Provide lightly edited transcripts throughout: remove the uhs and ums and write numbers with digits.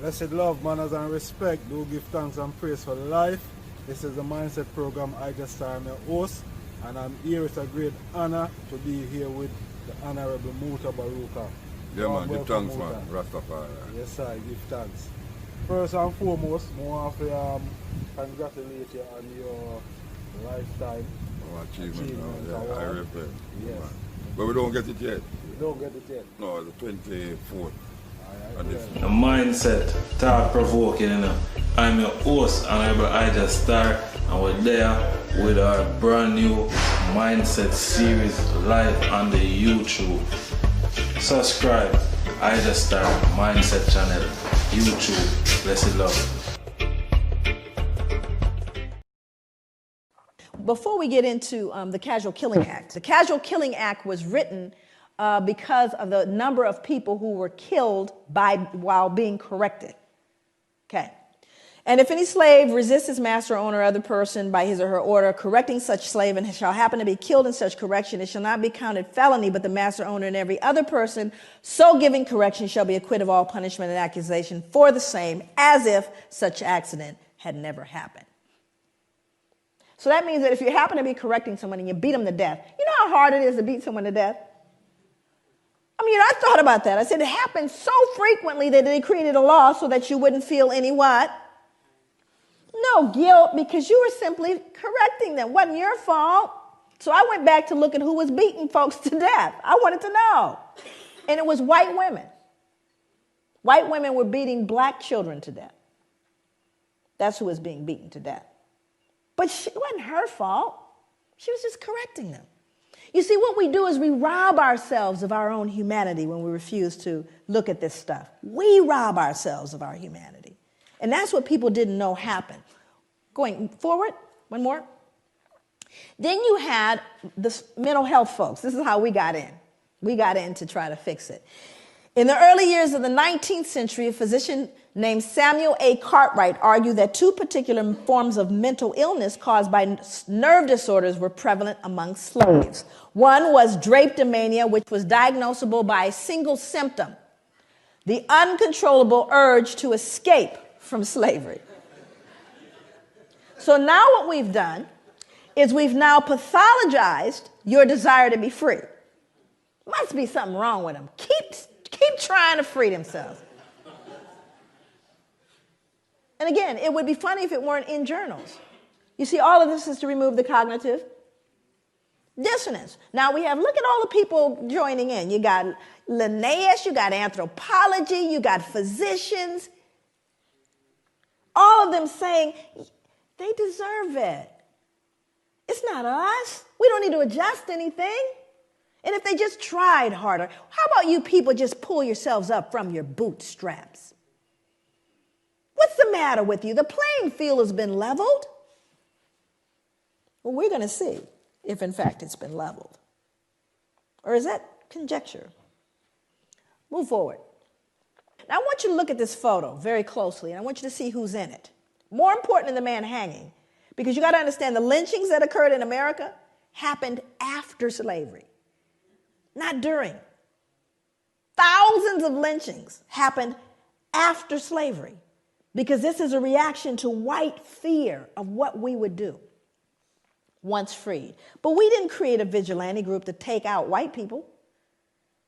Blessed love, manners, and respect. Do give thanks and praise for life. This is the Mindset Program. I just am your host, and I'm here. It's a great honor to be here with the Honorable Muta Baruka. Yeah, man. Give thanks, man. Rastafari. Yes, sir. Give thanks. First and foremost, I want to congratulate you on your lifetime achievement. Yeah, I respect. Yes. Man. But we don't get it yet. We don't get it yet. No, the 24th. The mindset, thought-provoking, you know. I'm your host, Honorable Ija Star, and we're there with our brand new mindset series live on the YouTube. Subscribe, Ija Star Mindset channel, YouTube. Blessed love. Before we get into the Casual Killing Act, the Casual Killing Act was written because of the number of people who were killed while being corrected. Okay. And if any slave resists his master, owner, or other person by his or her order, correcting such slave, and shall happen to be killed in such correction, it shall not be counted felony, but the master, owner, and every other person so giving correction shall be acquitted of all punishment and accusation for the same, as if such accident had never happened. So that means that if you happen to be correcting someone and you beat them to death, you know how hard it is to beat someone to death? I mean, I thought about that. I said it happens so frequently that they created a law so that you wouldn't feel any what? No guilt, because you were simply correcting them. It wasn't your fault. So I went back to look at who was beating folks to death. I wanted to know. And it was white women. White women were beating black children to death. That's who was being beaten to death. But it wasn't her fault. She was just correcting them. You see, what we do is we rob ourselves of our own humanity when we refuse to look at this stuff. We rob ourselves of our humanity. And that's what people didn't know happened. Going forward, one more. Then you had the mental health folks. This is how we got in. We got in to try to fix it. In the early years of the 19th century, a physician named Samuel A. Cartwright argued that two particular forms of mental illness caused by nerve disorders were prevalent among slaves. One was drapetomania, which was diagnosable by a single symptom: the uncontrollable urge to escape from slavery. So now what we've done is we've now pathologized your desire to be free. Must be something wrong with them. Keep trying to free themselves. And again, it would be funny if it weren't in journals. You see, all of this is to remove the cognitive dissonance. Now we have, look at all the people joining in. You got Linnaeus, you got anthropology, you got physicians. All of them saying, they deserve it. It's not us. We don't need to adjust anything. And if they just tried harder, how about you people just pull yourselves up from your bootstraps? What's the matter with you? The playing field has been leveled. Well, we're going to see if, in fact, it's been leveled. Or is that conjecture? Move forward. Now, I want you to look at this photo very closely, and I want you to see who's in it. More important than the man hanging, because you got to understand the lynchings that occurred in America happened after slavery, not during. Thousands of lynchings happened after slavery, because this is a reaction to white fear of what we would do once freed. But we didn't create a vigilante group to take out white people,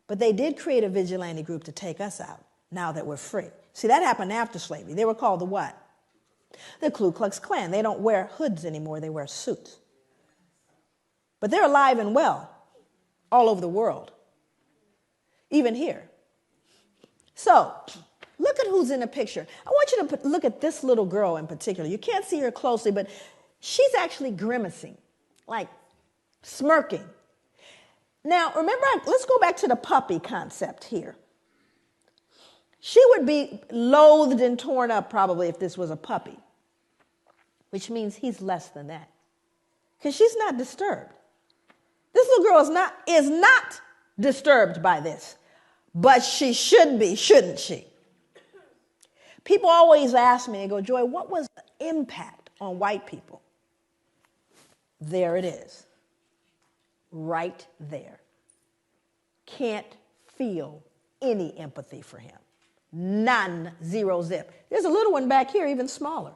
but they did create a vigilante group to take us out now that we're free. See, that happened after slavery. They were called the what? The Ku Klux Klan. They don't wear hoods anymore. They wear suits. But they're alive and well all over the world, even here. So look at who's in the picture. I want you to look at this little girl in particular. You can't see her closely, but she's actually grimacing, like smirking. Now, remember, let's go back to the puppy concept here. She would be loathed and torn up probably if this was a puppy, which means he's less than that, because she's not disturbed. This little girl is not disturbed by this, but she should be, shouldn't she? People always ask me, they go, Joy, what was the impact on white people? There it is, right there. Can't feel any empathy for him. None, zero, zip. There's a little one back here, even smaller.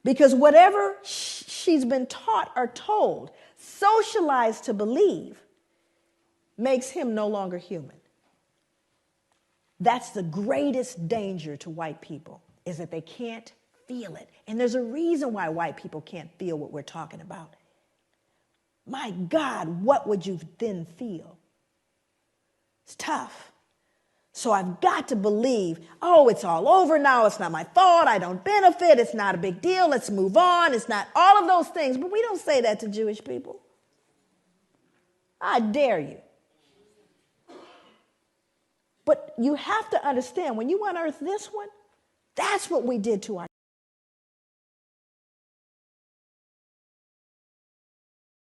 Because whatever she's been taught or told, socialized to believe, makes him no longer human. That's the greatest danger to white people, is that they can't feel it. And there's a reason why white people can't feel what we're talking about. My God, what would you then feel? It's tough. So I've got to believe, oh, it's all over now. It's not my fault. I don't benefit. It's not a big deal. Let's move on. It's not all of those things. But we don't say that to Jewish people. I dare you. But you have to understand, when you unearth this one, that's what we did to our